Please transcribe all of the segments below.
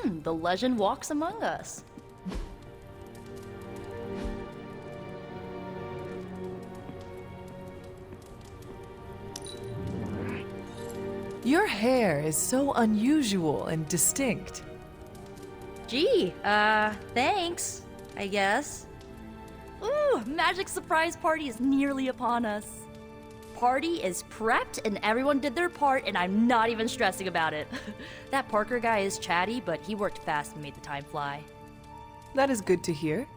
The legend walks among us. Your hair is so unusual and distinct. Gee, thanks, I guess. Ooh, magic surprise party is nearly upon us. Party is prepped and everyone did their part and I'm not even stressing about it. That Parker guy is chatty, but he worked fast and made the time fly. That is good to hear.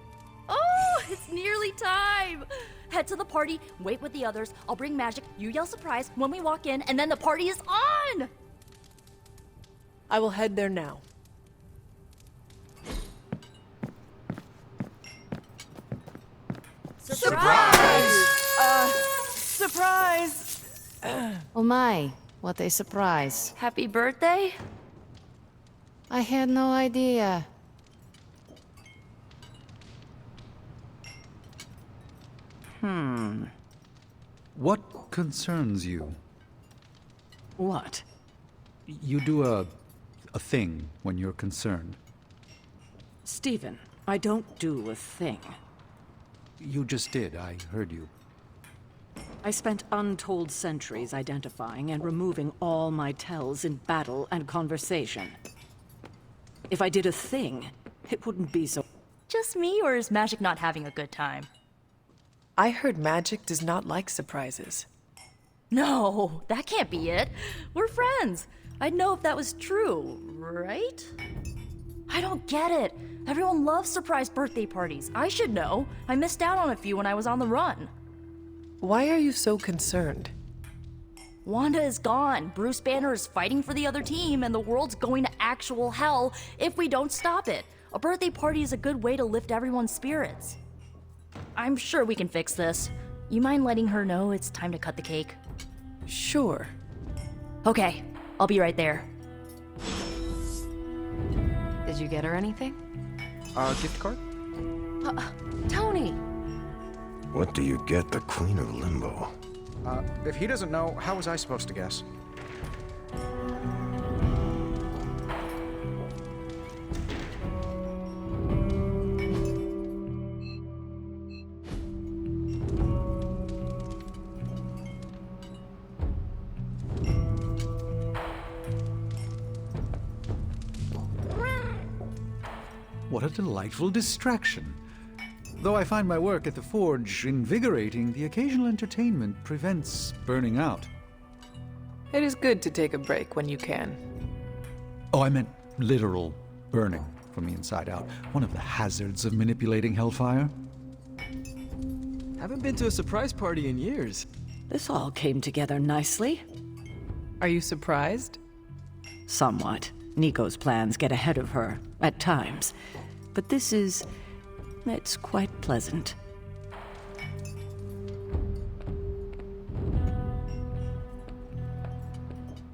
Oh, it's nearly time! Head to the party, wait with the others, I'll bring magic, you yell surprise when we walk in, and then the party is on! I will head there now. Surprise! Surprise! Oh my, what a surprise. Happy birthday? I had no idea. What concerns you? What? You do a thing when you're concerned. Stephen, I don't do a thing. You just did, I heard you. I spent untold centuries identifying and removing all my tells in battle and conversation. If I did a thing, it wouldn't be so... Just me, or is magic not having a good time? I heard magic does not like surprises. No, that can't be it. We're friends. I'd know if that was true, right? I don't get it. Everyone loves surprise birthday parties. I should know. I missed out on a few when I was on the run. Why are you so concerned? Wanda is gone. Bruce Banner is fighting for the other team, and the world's going to actual hell if we don't stop it. A birthday party is a good way to lift everyone's spirits. I'm sure we can fix this. You mind letting her know it's time to cut the cake? Sure. Okay, I'll be right there. Did you get her anything? Gift card? Tony! What do you get the Queen of Limbo? If he doesn't know, how was I supposed to guess? What a delightful distraction. Though I find my work at the Forge invigorating, the occasional entertainment prevents burning out. It is good to take a break when you can. Oh, I meant literal burning from the inside out. One of the hazards of manipulating Hellfire. Haven't been to a surprise party in years. This all came together nicely. Are you surprised? Somewhat. Nico's plans get ahead of her, at times. But this is... it's quite pleasant.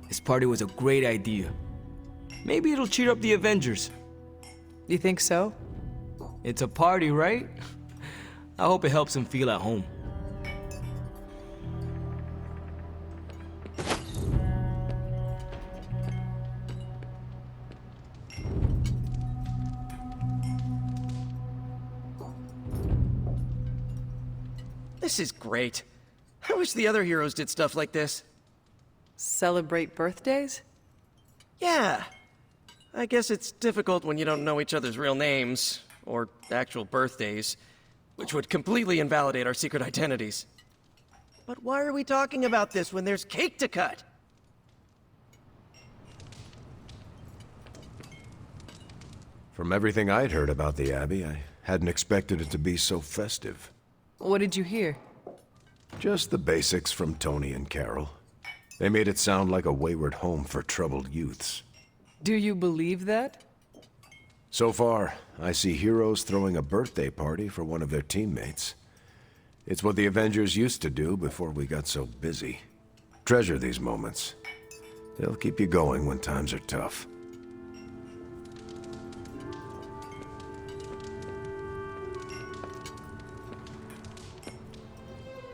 This party was a great idea. Maybe it'll cheer up the Avengers. You think so? It's a party, right? I hope it helps them feel at home. This is great. I wish the other heroes did stuff like this. Celebrate birthdays? Yeah. I guess it's difficult when you don't know each other's real names, or actual birthdays, which would completely invalidate our secret identities. But why are we talking about this when there's cake to cut? From everything I'd heard about the Abbey, I hadn't expected it to be so festive. What did you hear? Just the basics from Tony and Carol. They made it sound like a wayward home for troubled youths. Do you believe that? So far, I see heroes throwing a birthday party for one of their teammates. It's what the Avengers used to do before we got so busy. Treasure these moments. They'll keep you going when times are tough.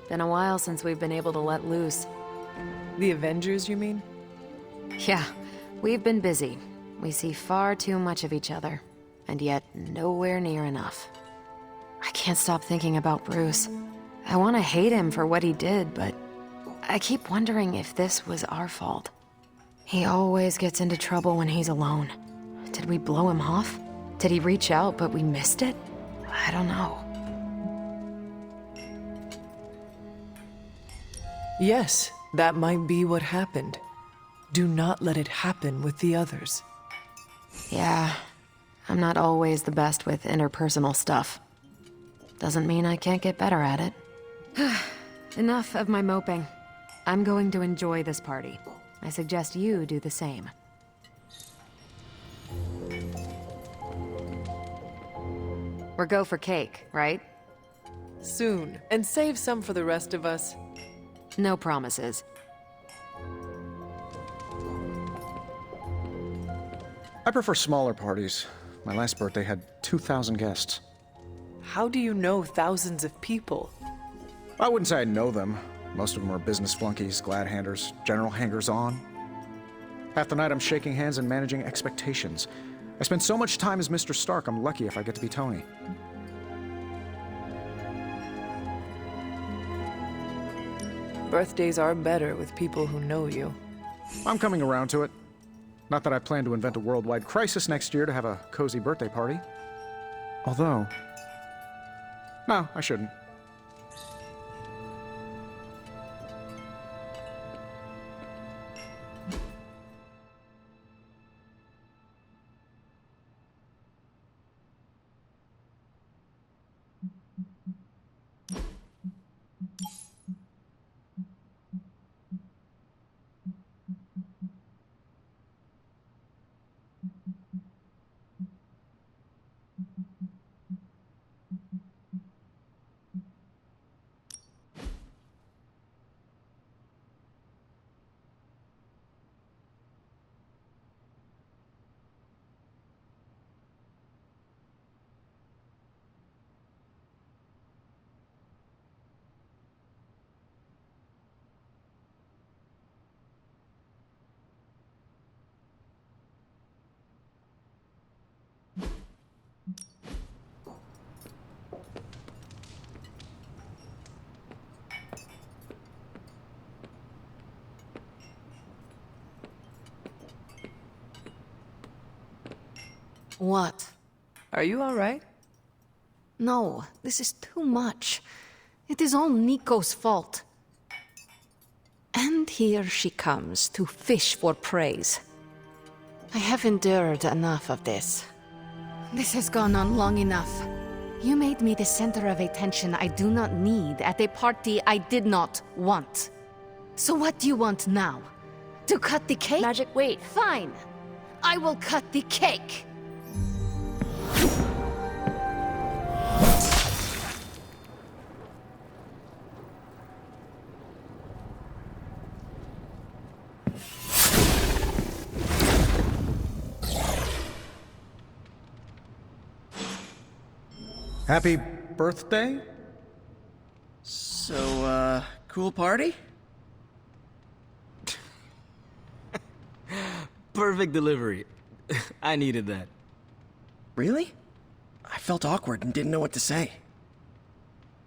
Been a while since we've been able to let loose. The Avengers, you mean? Yeah, we've been busy. We see far too much of each other, and yet nowhere near enough. I can't stop thinking about Bruce. I want to hate him for what he did, but I keep wondering if this was our fault. He always gets into trouble when he's alone. Did we blow him off? Did he reach out but we missed it? I don't know. Yes, that might be what happened. Do not let it happen with the others. Yeah, I'm not always the best with interpersonal stuff. Doesn't mean I can't get better at it. Enough of my moping. I'm going to enjoy this party. I suggest you do the same. We're go for cake, right? Soon, and save some for the rest of us. No promises. I prefer smaller parties. My last birthday had 2,000 guests. How do you know thousands of people? I wouldn't say I know them. Most of them are business flunkies, glad-handers, general hangers-on. Half the night I'm shaking hands and managing expectations. I spend so much time as Mr. Stark, I'm lucky if I get to be Tony. Birthdays are better with people who know you. I'm coming around to it. Not that I plan to invent a worldwide crisis next year to have a cozy birthday party. Although... No, I shouldn't. What? Are you all right? No, this is too much. It is all Nico's fault. And here she comes to fish for praise. I have endured enough of this. This has gone on long enough. You made me the center of attention I do not need at a party I did not want. So what do you want now? To cut the cake? Magic, wait. Fine. I will cut the cake. Happy birthday? So, cool party? Perfect delivery. I needed that. Really? I felt awkward and didn't know what to say.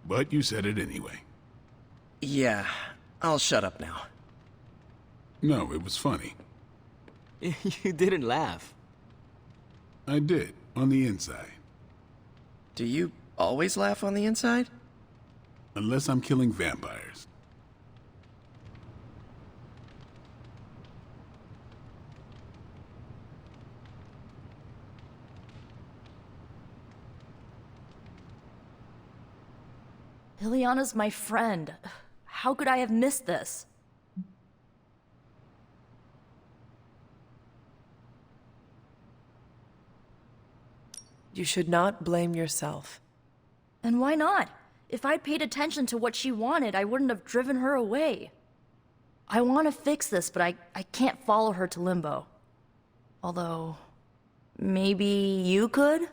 But you said it anyway. Yeah, I'll shut up now. No, it was funny. You didn't laugh. I did, on the inside. Do you always laugh on the inside? Unless I'm killing vampires. Liliana's my friend. How could I have missed this? You should not blame yourself. And why not? If I'd paid attention to what she wanted, I wouldn't have driven her away. I want to fix this, but I can't follow her to Limbo. Although, maybe you could?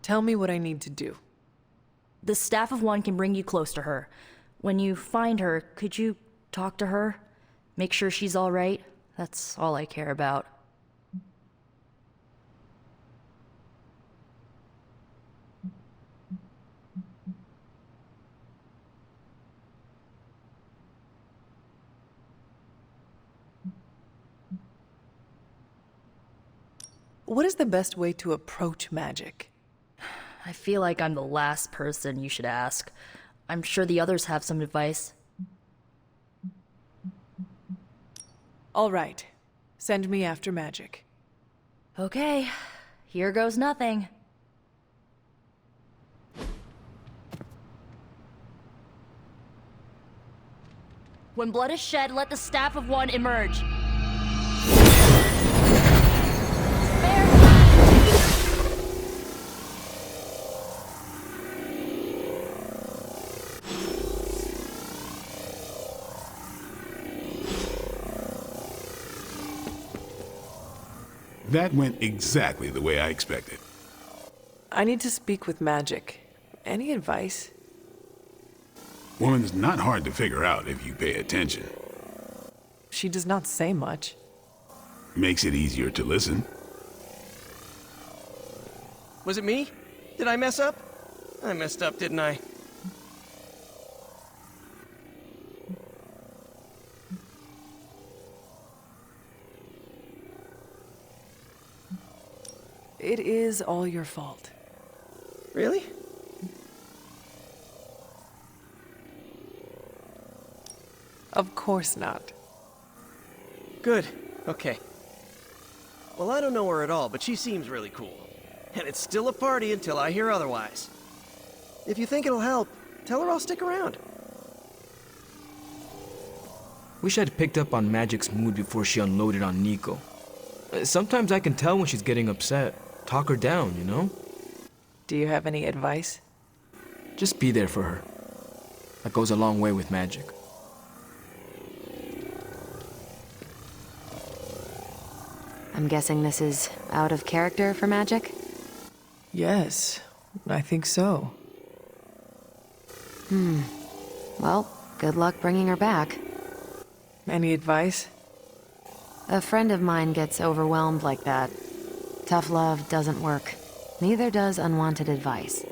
Tell me what I need to do. The Staff of One can bring you close to her. When you find her, could you talk to her? Make sure she's all right? That's all I care about. What is the best way to approach magic? I feel like I'm the last person you should ask. I'm sure the others have some advice. All right. Send me after magic. Okay, here goes nothing. When blood is shed, let the Staff of One emerge. That went exactly the way I expected. I need to speak with magic. Any advice? Woman's not hard to figure out if you pay attention. She does not say much. Makes it easier to listen. Was it me? Did I mess up? I messed up, didn't I? It is all your fault. Really? Of course not. Good. Okay. Well, I don't know her at all, but she seems really cool. And it's still a party until I hear otherwise. If you think it'll help, tell her I'll stick around. Wish I'd picked up on Magic's mood before she unloaded on Nico. Sometimes I can tell when she's getting upset. Talk her down, you know? Do you have any advice? Just be there for her. That goes a long way with Magic. I'm guessing this is out of character for Magic? Yes, I think so. Well, good luck bringing her back. Any advice? A friend of mine gets overwhelmed like that. Tough love doesn't work. Neither does unwanted advice.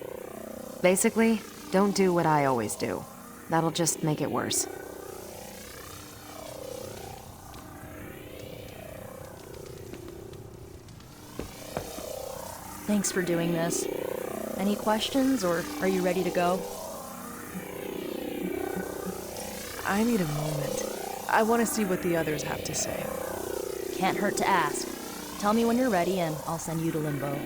Basically, don't do what I always do. That'll just make it worse. Thanks for doing this. Any questions, or are you ready to go? I need a moment. I want to see what the others have to say. Can't hurt to ask. Tell me when you're ready and I'll send you to Limbo.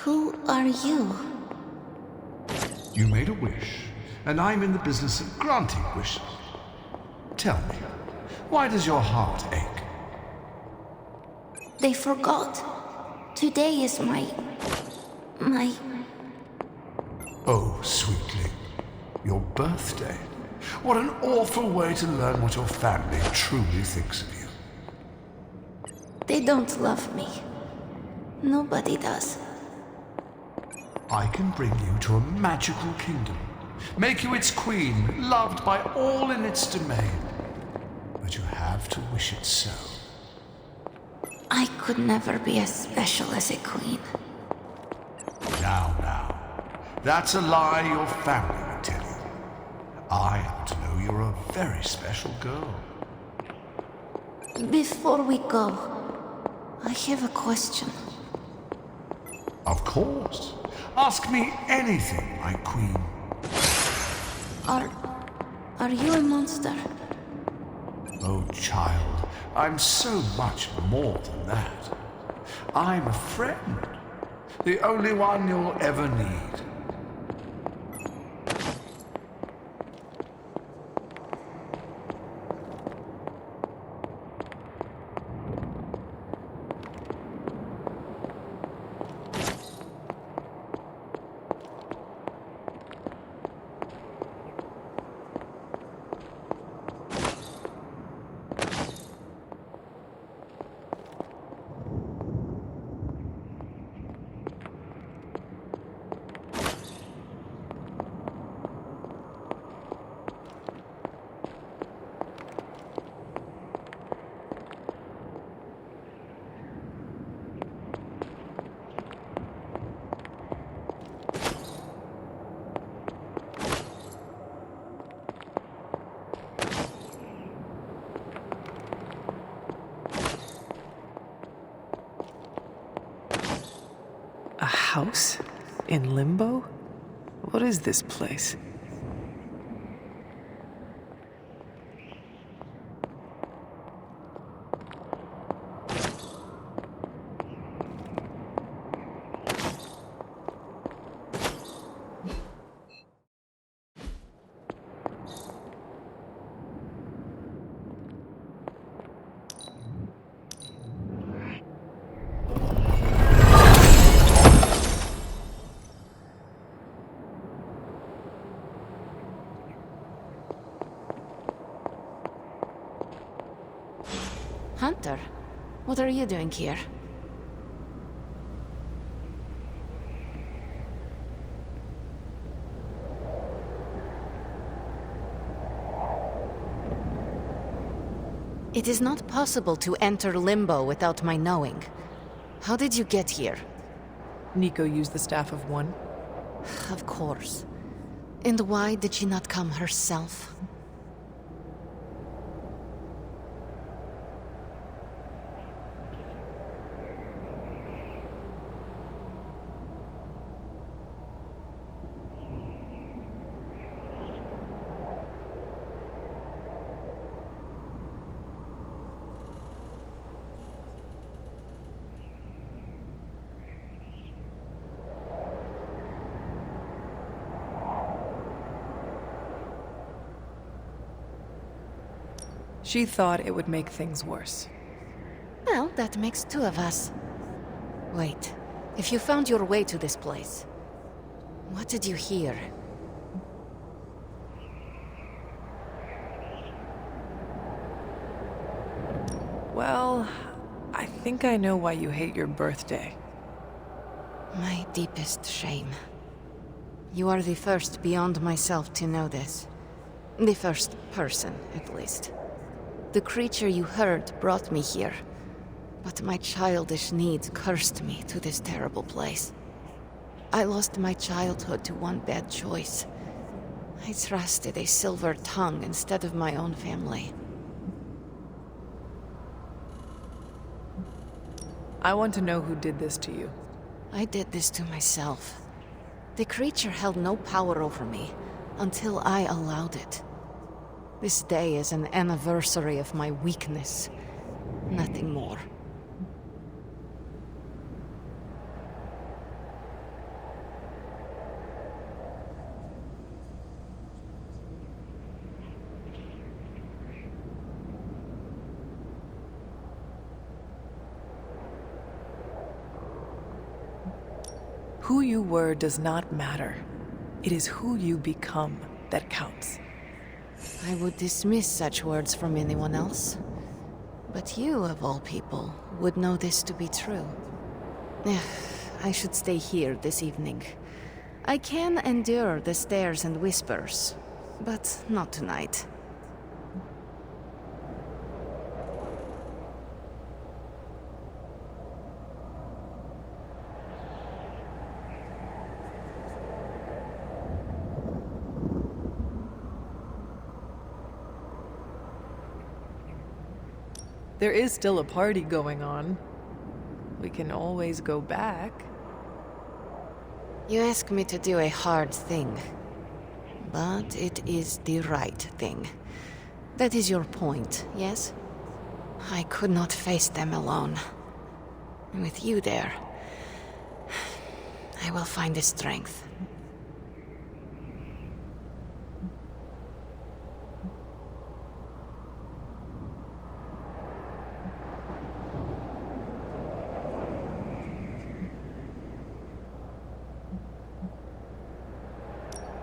Who are you? You made a wish, and I'm in the business of granting wishes. Tell me, why does your heart ache? They forgot. Today is my... Oh, sweetling, your birthday. What an awful way to learn what your family truly thinks of you. They don't love me. Nobody does. I can bring you to a magical kingdom, make you its queen, loved by all in its domain. But you have to wish it so. I could never be as special as a queen. Now. That's a lie your family would tell you. I happen to know you're a very special girl. Before we go, I have a question. Of course. Ask me anything, my queen. Are you a monster? Oh, child, I'm so much more than that. I'm a friend. The only one you'll ever need. house? In Limbo? What is this place? Hunter, what are you doing here? It is not possible to enter Limbo without my knowing. How did you get here? Nico used the Staff of One. Of course. And why did she not come herself? She thought it would make things worse. Well, that makes two of us. Wait, if you found your way to this place, what did you hear? Well, I think I know why you hate your birthday. My deepest shame. You are the first beyond myself to know this. The first person, at least. The creature you heard brought me here, but my childish needs cursed me to this terrible place. I lost my childhood to one bad choice. I trusted a silver tongue instead of my own family. I want to know who did this to you. I did this to myself. The creature held no power over me until I allowed it. This day is an anniversary of my weakness. Nothing more. Who you were does not matter. It is who you become that counts. I would dismiss such words from anyone else. But you, of all people, would know this to be true. I should stay here this evening. I can endure the stares and whispers, but not tonight. There is still a party going on. We can always go back. You ask me to do a hard thing. But it is the right thing. That is your point, yes? I could not face them alone. And with you there, I will find the strength.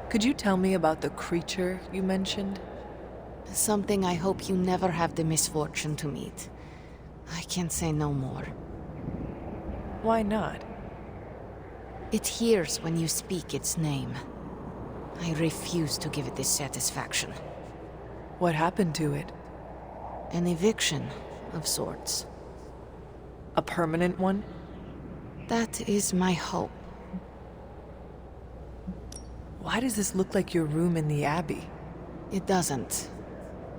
Could you tell me about the creature you mentioned? Something I hope you never have the misfortune to meet. I can say no more. Why not? It hears when you speak its name. I refuse to give it this satisfaction. What happened to it? An eviction of sorts. A permanent one? That is my hope. Why does this look like your room in the Abbey? It doesn't.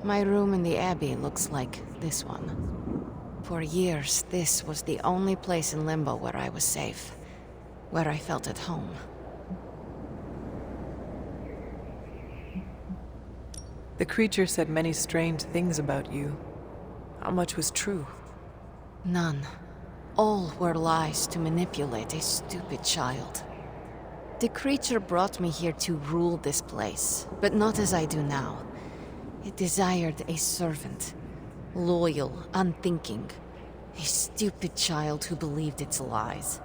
My room in the Abbey looks like this one. For years, this was the only place in Limbo where I was safe. where I felt at home. The creature said many strange things about you. How much was true? None. All were lies to manipulate a stupid child. The creature brought me here to rule this place, but not as I do now. It desired a servant. Loyal, unthinking. A stupid child who believed its lies.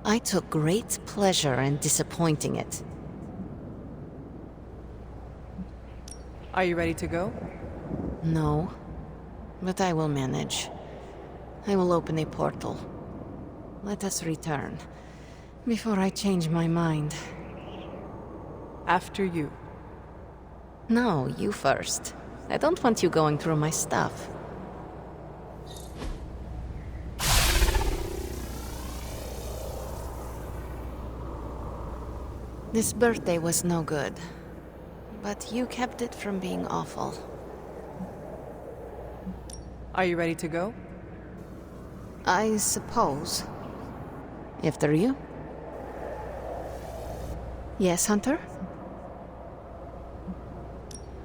I took great pleasure in disappointing it. Are you ready to go? No, but I will manage. I will open a portal. Let us return, before I change my mind. After you. No, you first. I don't want you going through my stuff. This birthday was no good, but you kept it from being awful. Are you ready to go? I suppose. After you? Yes, Hunter?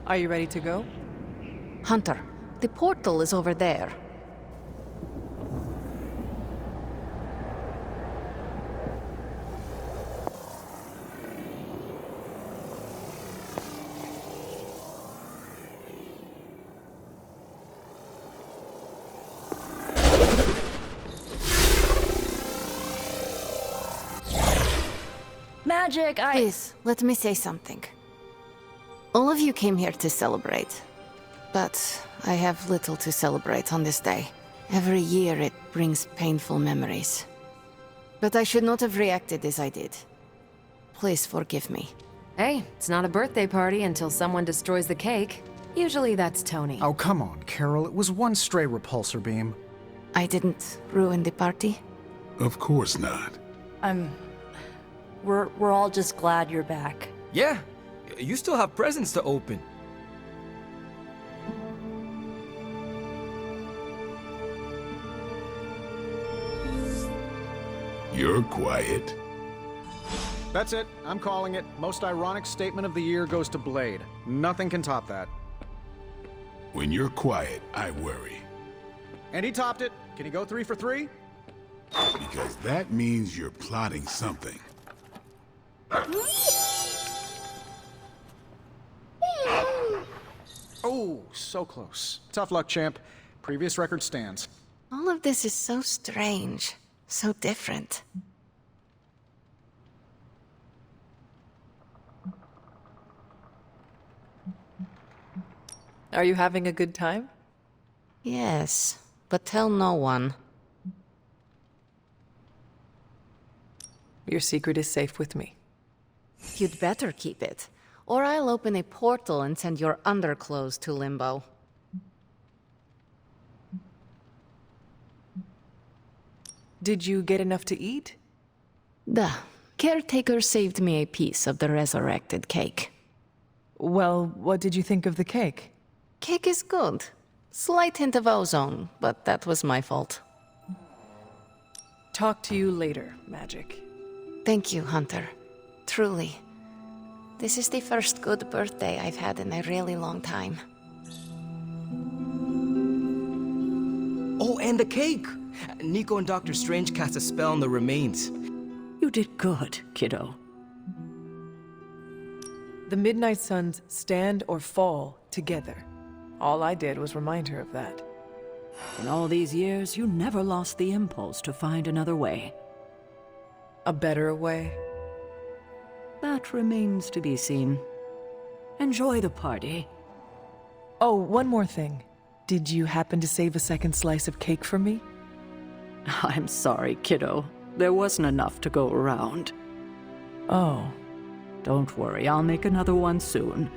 Are you ready to go? Hunter, the portal is over there. Magic, Please, let me say something. All of you came here to celebrate. But I have little to celebrate on this day. Every year it brings painful memories. But I should not have reacted as I did. Please forgive me. Hey, it's not a birthday party until someone destroys the cake. Usually that's Tony. Oh, come on, Carol. It was one stray repulsor beam. I didn't ruin the party? Of course not. We're all just glad you're back. Yeah, you still have presents to open. You're quiet. That's it. I'm calling it. Most ironic statement of the year goes to Blade. Nothing can top that. When you're quiet, I worry. And he topped it. Can he go 3 for 3? Because that means you're plotting something. Oh, so close. Tough luck, champ. Previous record stands. All of this is so strange. So different. Are you having a good time? Yes, but tell no one. Your secret is safe with me. You'd better keep it, or I'll open a portal and send your underclothes to Limbo. Did you get enough to eat? The caretaker saved me a piece of the resurrected cake. Well, what did you think of the cake? Cake is good. Slight hint of ozone, but that was my fault. Talk to you later, Magic. Thank you, Hunter. Truly. This is the first good birthday I've had in a really long time. Oh, and the cake! Nico and Dr. Strange cast a spell on the remains. You did good, kiddo. The Midnight Suns stand or fall together. All I did was remind her of that. In all these years, you never lost the impulse to find another way. A better way? That remains to be seen. Enjoy the party. Oh, one more thing. Did you happen to save a second slice of cake for me? I'm sorry, kiddo. There wasn't enough to go around. Oh. Don't worry, I'll make another one soon.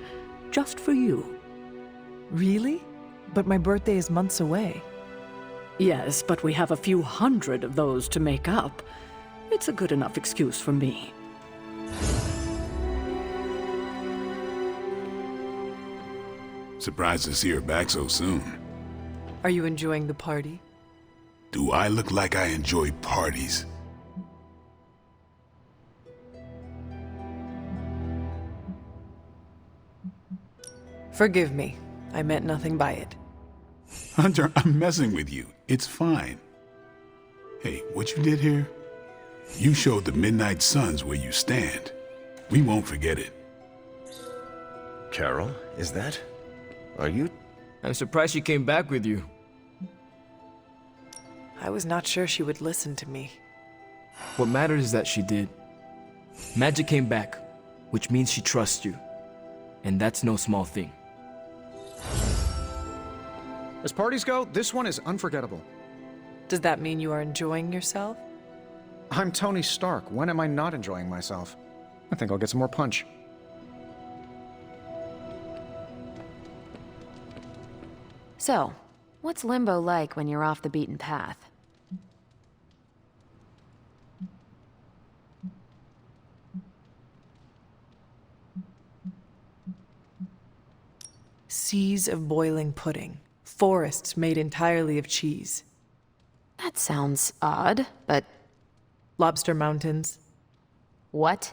Just for you. Really? But my birthday is months away. Yes, but we have a few hundred of those to make up. It's a good enough excuse for me. Surprised to see her back so soon. Are you enjoying the party? Do I look like I enjoy parties? Forgive me. I meant nothing by it. Hunter, I'm messing with you. It's fine. Hey, what you did here? You showed the Midnight Suns where you stand. We won't forget it. Carol, is that? Are you? I'm surprised she came back with you. I was not sure she would listen to me. What matters is that she did. Magic came back, which means she trusts you. And that's no small thing. As parties go, this one is unforgettable. Does that mean you are enjoying yourself? I'm Tony Stark. When am I not enjoying myself? I think I'll get some more punch. So, what's Limbo like when you're off the beaten path? Seas of boiling pudding. Forests made entirely of cheese. That sounds odd, but... Lobster mountains. What?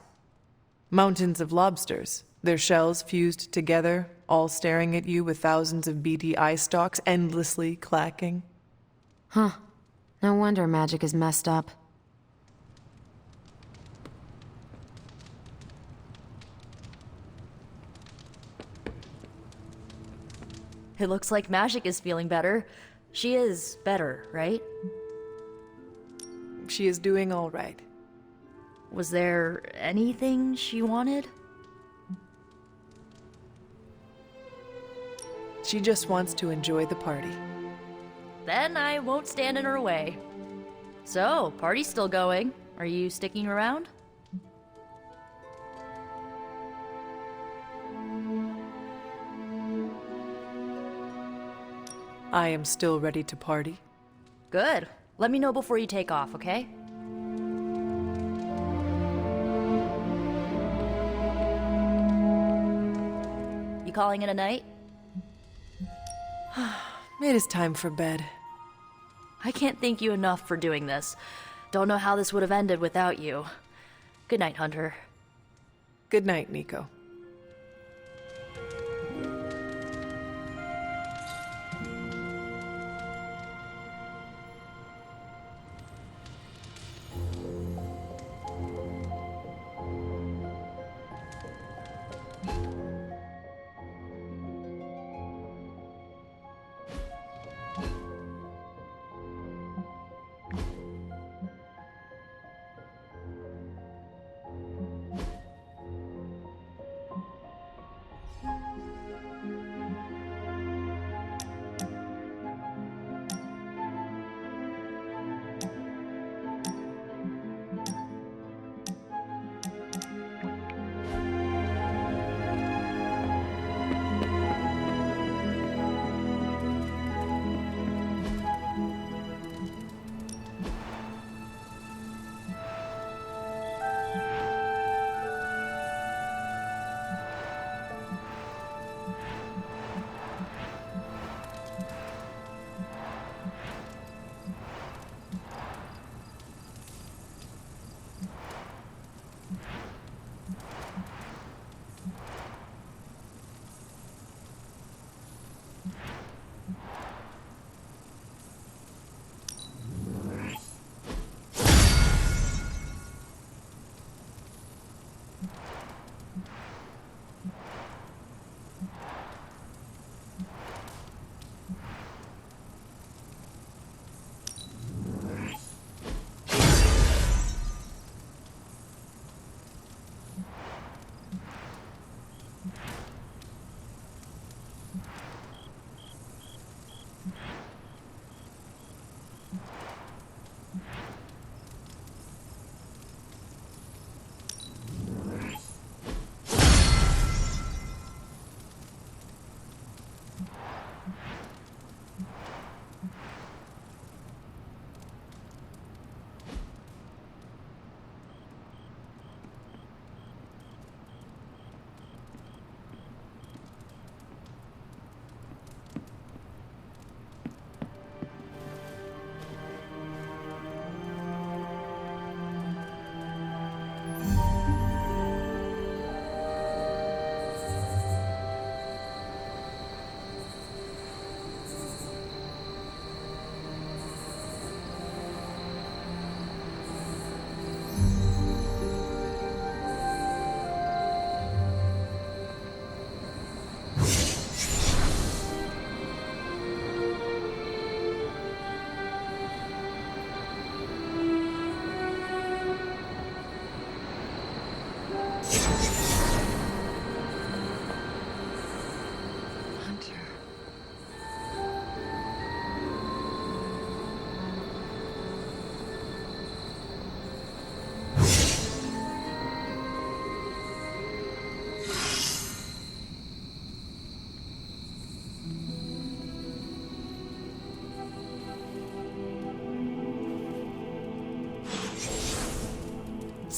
Mountains of lobsters. Their shells fused together, all staring at you with thousands of beady eye stalks endlessly clacking. Huh. No wonder magic is messed up. It looks like Magic is feeling better. She is better, right? She is doing all right. Was there anything she wanted? She just wants to enjoy the party. Then I won't stand in her way. So, party's still going. Are you sticking around? I am still ready to party. Good. Let me know before you take off, okay? You calling it a night? It is time for bed. I can't thank you enough for doing this. Don't know how this would have ended without you. Good night, Hunter. Good night, Nico.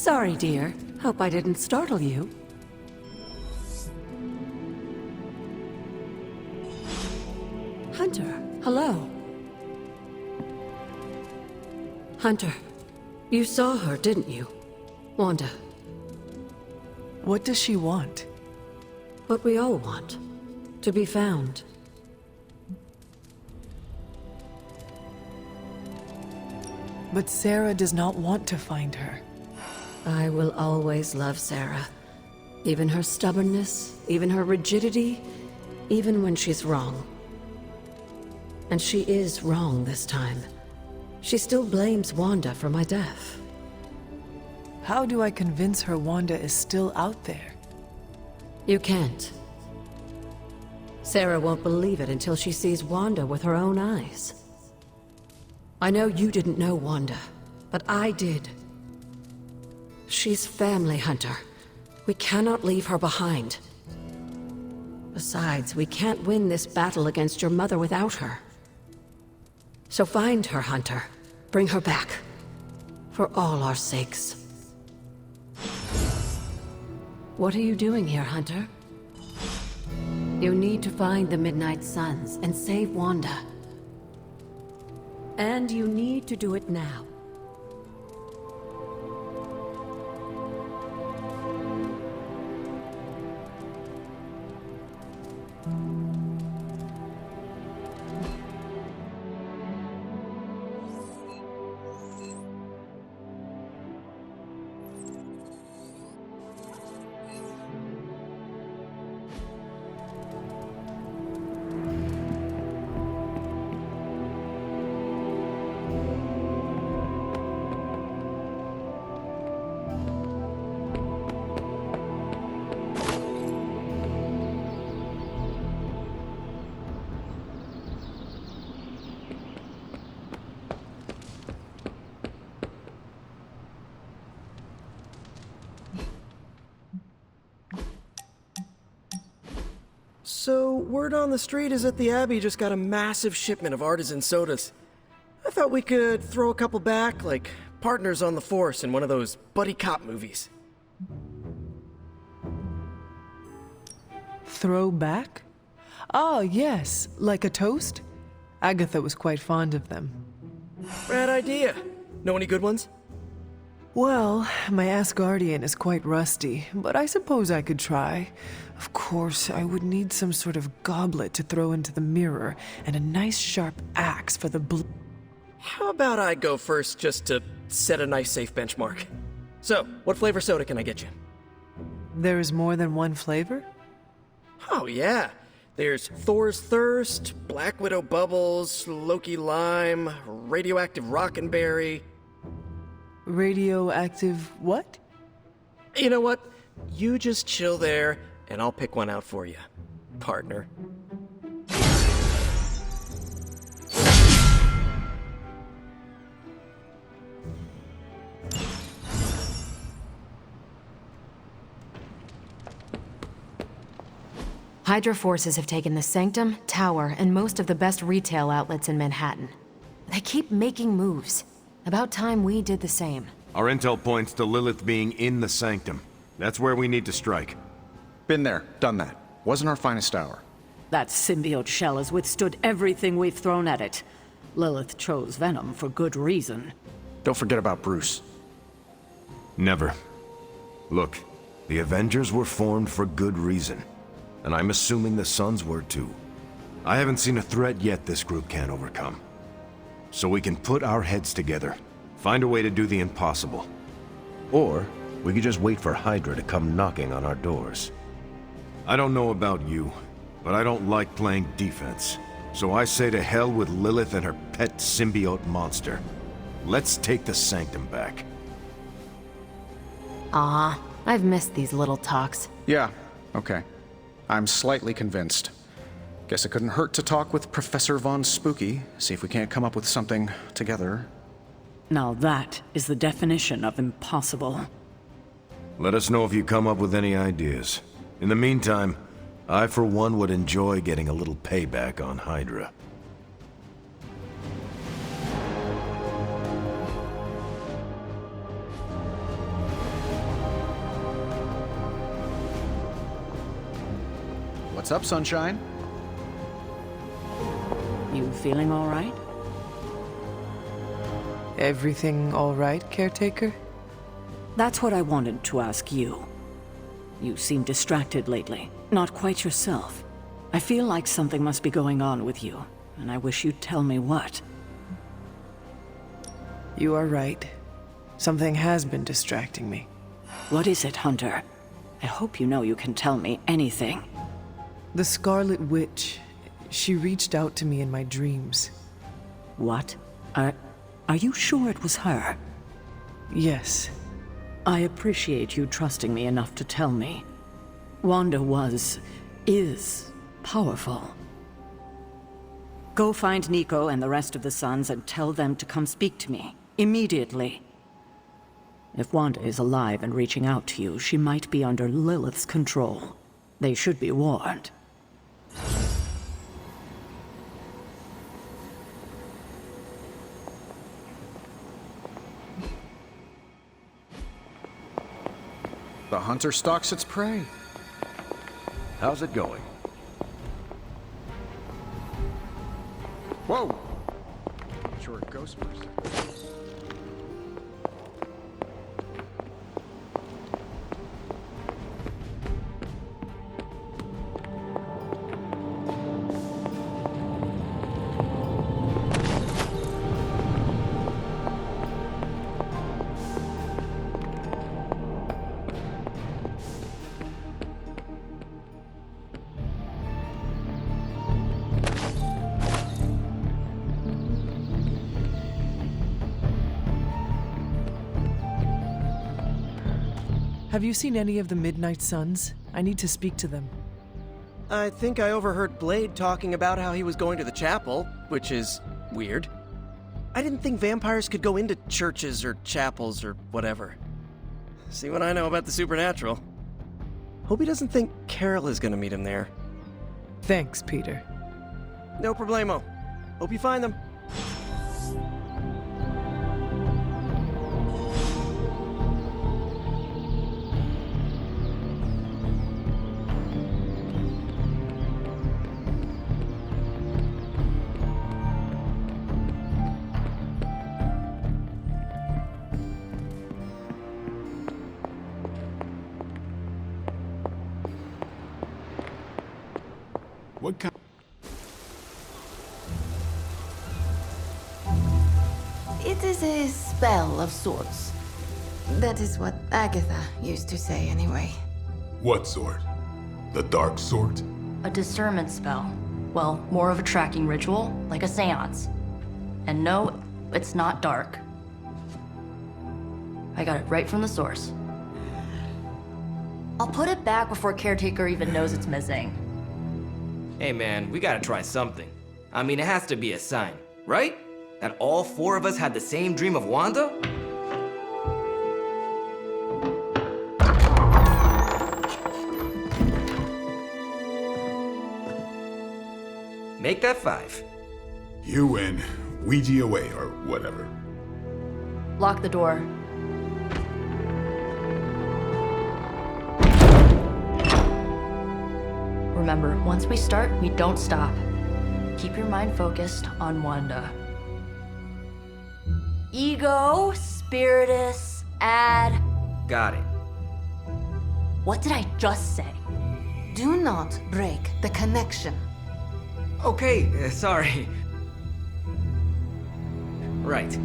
Sorry, dear. Hope I didn't startle you. Hunter, hello. Hunter, you saw her, didn't you? Wanda. What does she want? What we all want. To be found. But Sarah does not want to find her. I will always love Sarah. Even her stubbornness, even her rigidity, even when she's wrong. And she is wrong this time. She still blames Wanda for my death. How do I convince her Wanda is still out there? You can't. Sarah won't believe it until she sees Wanda with her own eyes. I know you didn't know Wanda, but I did. She's family, Hunter. We cannot leave her behind. Besides, we can't win this battle against your mother without her. So find her, Hunter. Bring her back. For all our sakes. What are you doing here, Hunter? You need to find the Midnight Suns and save Wanda. And you need to do it now. So, word on the street is that the Abbey just got a massive shipment of artisan sodas. I thought we could throw a couple back, like partners on the force in one of those buddy cop movies. Throw back? Ah, yes, like a toast? Agatha was quite fond of them. Rad idea. Know any good ones? Well, my Asgardian is quite rusty, but I suppose I could try. Of course, I would need some sort of goblet to throw into the mirror, and a nice sharp axe for the How about I go first just to set a nice safe benchmark? So, what flavor soda can I get you? There is more than one flavor? Oh yeah. There's Thor's Thirst, Black Widow Bubbles, Loki Lime, Radioactive Rockenberry. Radioactive what? You know what? You just chill there, and I'll pick one out for you, partner. Hydra forces have taken the Sanctum, Tower, and most of the best retail outlets in Manhattan. They keep making moves. About time we did the same. Our intel points to Lilith being in the Sanctum. That's where we need to strike. Been there, done that. Wasn't our finest hour. That symbiote shell has withstood everything we've thrown at it. Lilith chose Venom for good reason. Don't forget about Bruce. Never. Look, the Avengers were formed for good reason. And I'm assuming the Suns were too. I haven't seen a threat yet this group can't overcome. So we can put our heads together, find a way to do the impossible. Or we could just wait for Hydra to come knocking on our doors. I don't know about you, but I don't like playing defense. So I say to hell with Lilith and her pet symbiote monster. Let's take the Sanctum back. Ah, I've missed these little talks. Yeah, okay. I'm slightly convinced. Guess it couldn't hurt to talk with Professor Von Spooky, see if we can't come up with something together. Now that is the definition of impossible. Let us know if you come up with any ideas. In the meantime, I for one would enjoy getting a little payback on Hydra. What's up, Sunshine? You feeling all right? Everything all right, caretaker? That's what I wanted to ask you. You seem distracted lately, not quite yourself. I feel like something must be going on with you, and I wish you'd tell me what. You are right. Something has been distracting me. What is it, Hunter? I hope you know you can tell me anything. The Scarlet Witch. She reached out to me in my dreams. What? Are you sure it was her? Yes. I appreciate you trusting me enough to tell me. Wanda is powerful. Go find Nico and the rest of the Sons and tell them to come speak to me, immediately. If Wanda is alive and reaching out to you, she might be under Lilith's control. They should be warned. The hunter stalks its prey. How's it going? Whoa! You're a ghost person. Have you seen any of the Midnight Suns? I need to speak to them. I think I overheard Blade talking about how he was going to the chapel, which is weird. I didn't think vampires could go into churches or chapels or whatever. See what I know about the supernatural. Hope he doesn't think Carol is gonna meet him there. Thanks, Peter. No problemo. Hope you find them. What kind? It is a spell of sorts. That is what Agatha used to say, anyway. What sort? The dark sort? A discernment spell. Well, more of a tracking ritual, like a seance. And no, it's not dark. I got it right from the source. I'll put it back before Caretaker even knows it's missing. Hey man, we gotta try something. I mean, it has to be a sign, right? That all four of us had the same dream of Wanda? Make that 5. You win. Ouija away, or whatever. Lock the door. Remember, once we start, we don't stop. Keep your mind focused on Wanda. Ego, Spiritus, add... Got it. What did I just say? Do not break the connection. Okay, sorry. Right.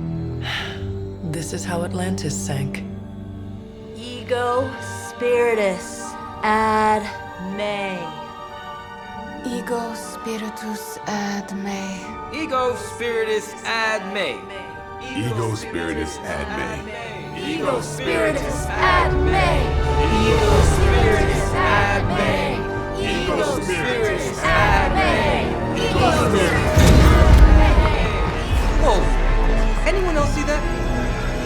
This is how Atlantis sank. Ego, Spiritus, add May. Ego spiritus ad me. Ego Spiritus ad me. Ego Spiritus ad me. Ego Spiritus ad May. Ego Spiritus ad May. Ego Spiritus ad May. Ego Spiritus. Whoa! Anyone else see that?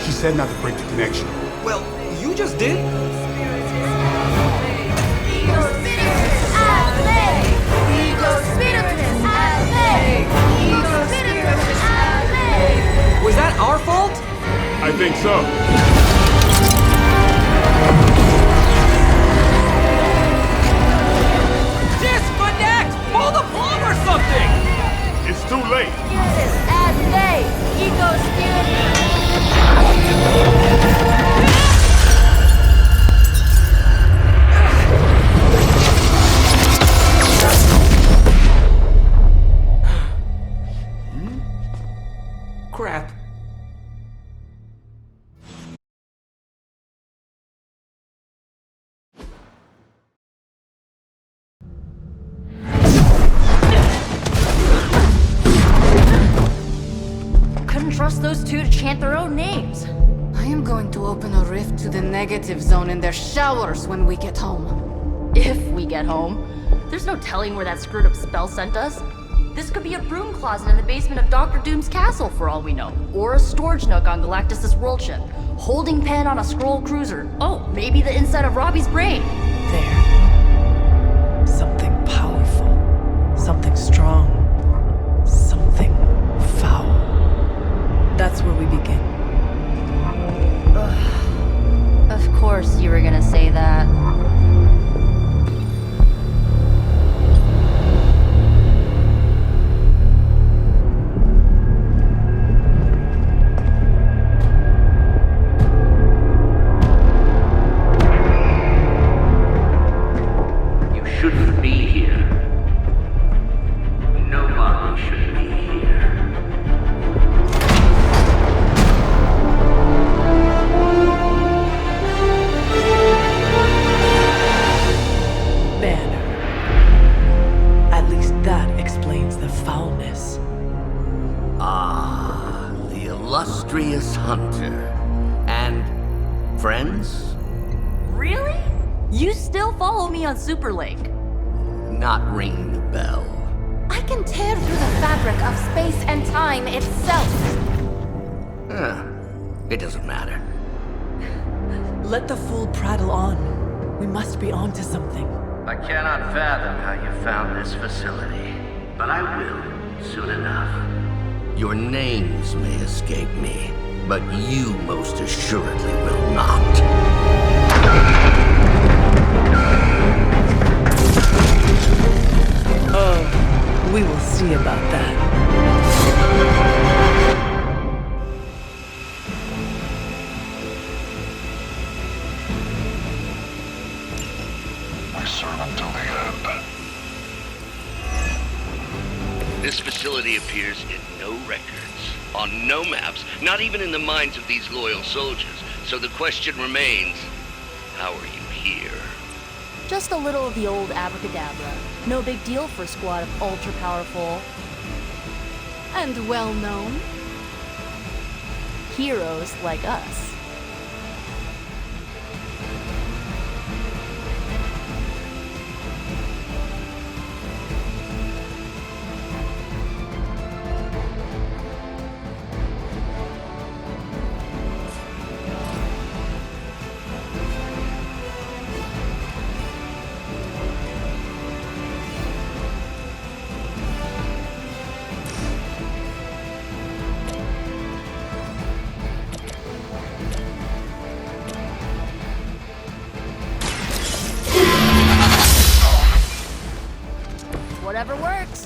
She said not to break the connection. Well, you just did. Was that our fault? I think so. Disconnect! trust those two to chant their own names. I am going to open a rift to the negative zone in their showers when we get home. If we get home. There's no telling where that screwed up spell sent us. This could be a broom closet in the basement of Dr. Doom's castle for all we know. Or a storage nook on Galactus' world ship. Holding pen on a scroll cruiser. Oh, maybe the inside of Robbie's brain. There. Something powerful. Something strong. Something foul. That's where we begin. Of course you were gonna say that. Shouldn't be here. Nobody should be here. Banner. At least that explains the foulness. Ah, the illustrious hunter. And friends? Really? You still follow me on Superlink? Not ringing the bell. I can tear through the fabric of space and time itself. It doesn't matter. Let the fool prattle on. We must be onto something. I cannot fathom how you found this facility, but I will soon enough. Your names may escape me, but you most assuredly will not. Oh, we will see about that. My servant till the end. This facility appears in no records, on no maps, not even in the minds of these loyal soldiers. So the question remains, how are you here? Just a little of the old abracadabra. No big deal for a squad of ultra-powerful... And well-known. heroes like us. Whatever works.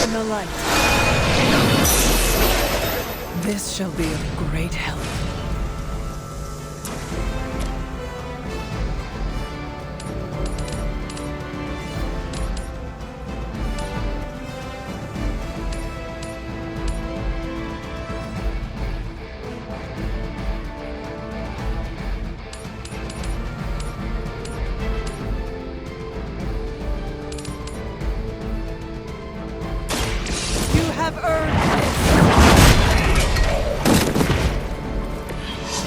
In the light. This shall be of great help. Burn!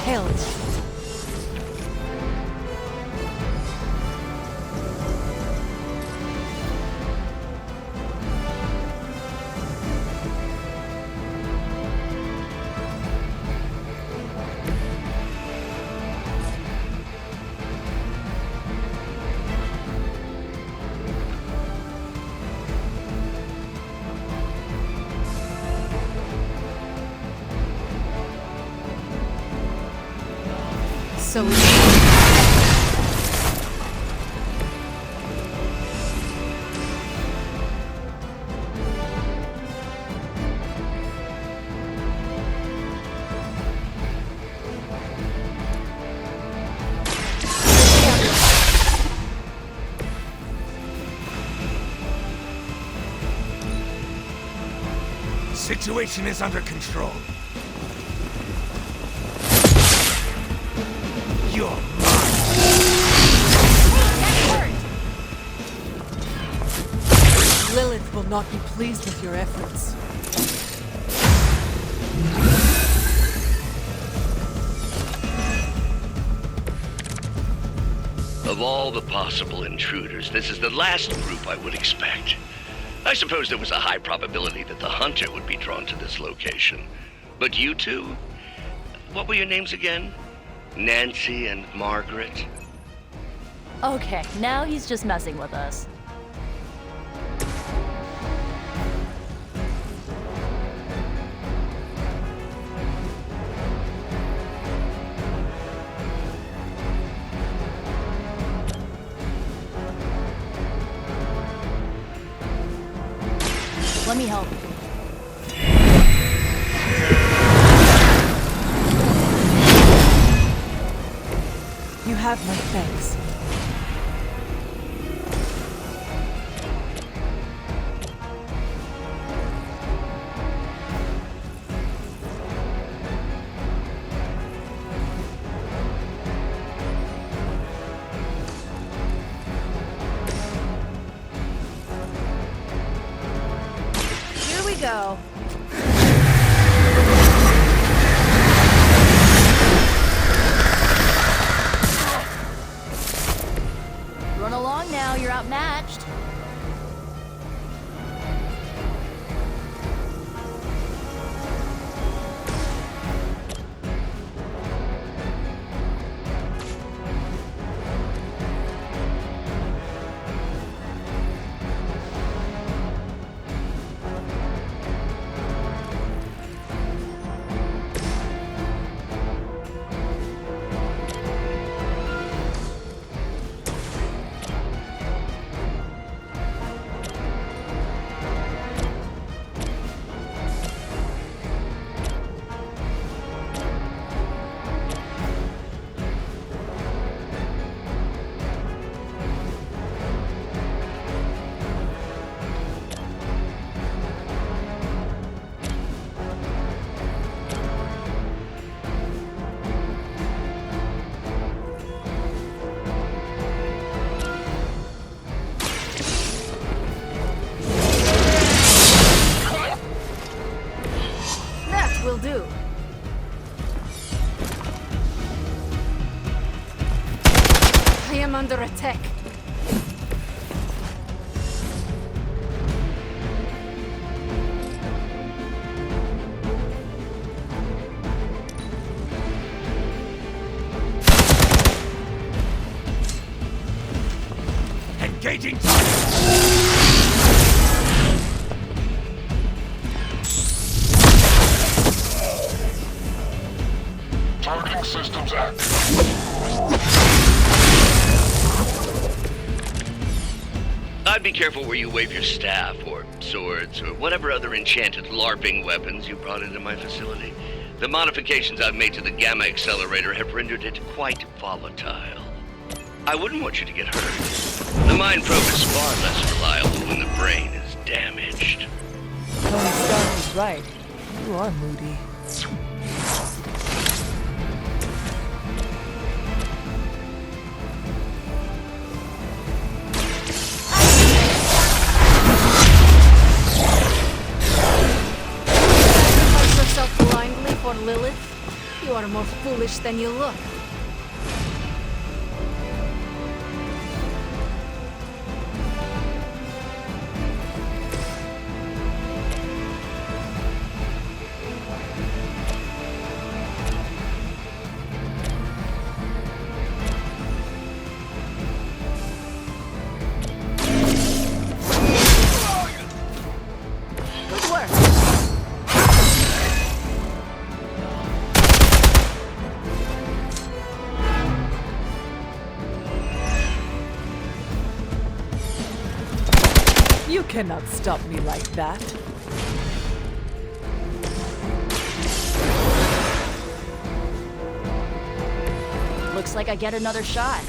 Hell. So Situation is under control. You're Lilith will not be pleased with your efforts. Of all the possible intruders, this is the last group I would expect. I suppose there was a high probability that the hunter would be drawn to this location. But you two? What were your names again? Nancy and Margaret? Okay, now he's just messing with us. Let me help. You have my thanks. Here we go. Run along now, you're outmatched. Will do. I am under attack. Engaging target! Targeting systems active. I'd be careful where you wave your staff, or swords, or whatever other enchanted LARPing weapons you brought into my facility. The modifications I've made to the Gamma Accelerator have rendered it quite volatile. I wouldn't want you to get hurt. The Mind Probe is far less reliable when the brain is damaged. Tony Stark was right. You are moody. Lilith. You are more foolish than you look. Good work. You cannot stop me like that. Looks like I get another shot.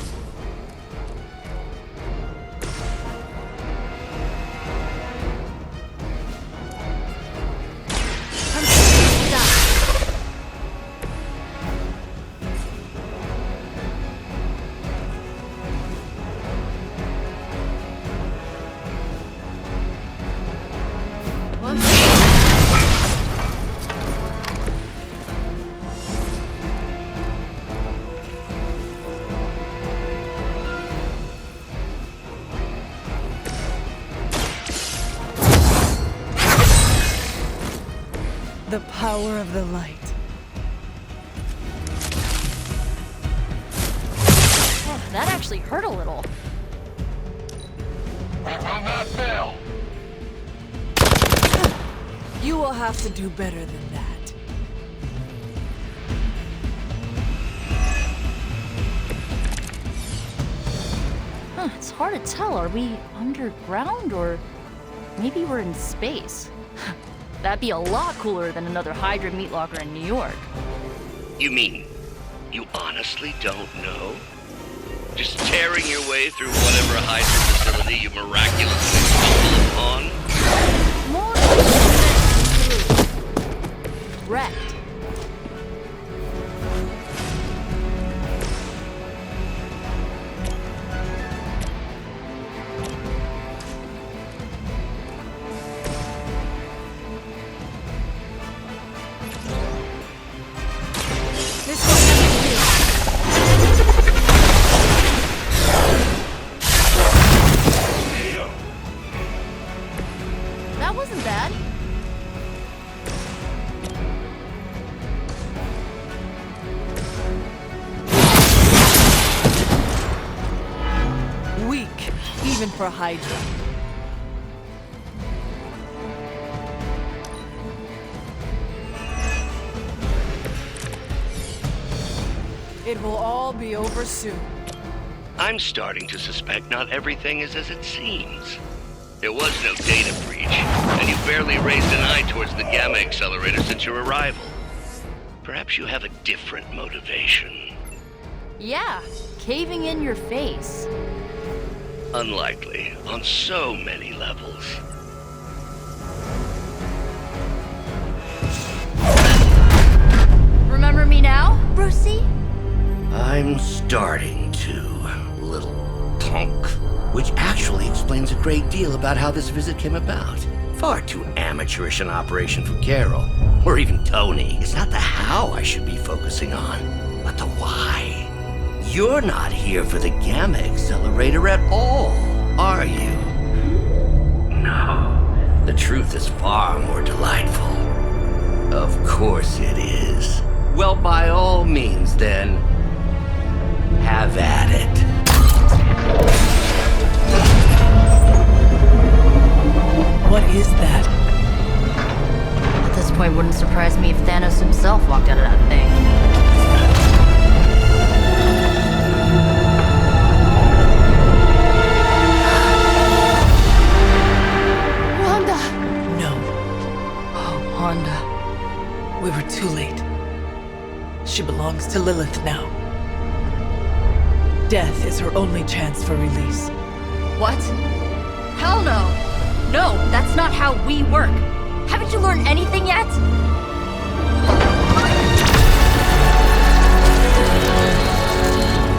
The power of the light. Oh, that actually hurt a little. We will not fail. You will have to do better than that. Huh, it's hard to tell. Are we underground or maybe we're in space? That'd be a lot cooler than another Hydra meat locker in New York. You mean you honestly don't know? Just tearing your way through whatever Hydra facility you miraculously stumble upon? More like wrecked. That wasn't bad. Weak, even for Hydra. It will all be over soon. I'm starting to suspect not everything is as it seems. There was no data breach, and you barely raised an eye towards the Gamma Accelerator since your arrival. Perhaps you have a different motivation. Yeah, caving in your face. Unlikely, on so many levels. Remember me now, Brucey? I'm starting to, little punk. Which actually explains a great deal about how this visit came about. Far too amateurish an operation for Carol, or even Tony. It's not the how I should be focusing on, but the why. You're not here for the Gamma Accelerator at all, are you? No. The truth is far more delightful. Of course it is. Well, by all means, then, have at it. What is that? At this point, wouldn't surprise me if Thanos himself walked out of that thing. Wanda! No. Oh, Wanda. We were too late. She belongs to Lilith now. Death is her only chance for release. What? Hell no! No, that's not how we work. Haven't you learned anything yet?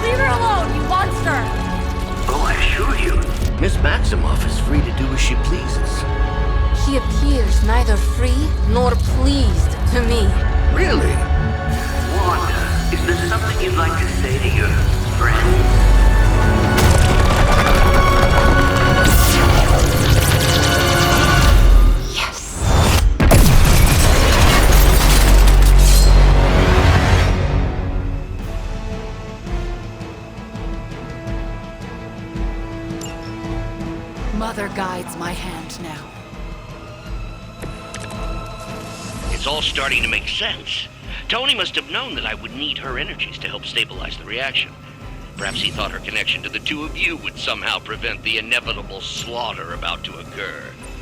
Leave her alone, you monster! Oh, I assure you, Miss Maximoff is free to do as she pleases. She appears neither free nor pleased to me. Really? my hand now. It's all starting to make sense. Tony must have known that I would need her energies to help stabilize the reaction. Perhaps he thought her connection to the two of you would somehow prevent the inevitable slaughter about to occur.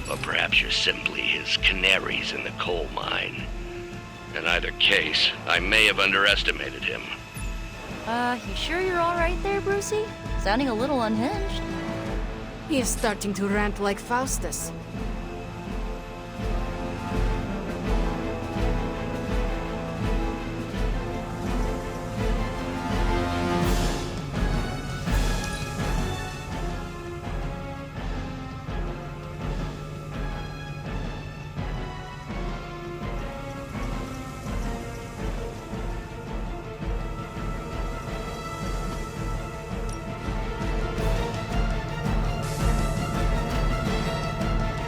Or perhaps you're simply his canaries in the coal mine. In either case, I may have underestimated him. You sure you're alright there, Brucey? Sounding a little unhinged. He is starting to rant like Faustus.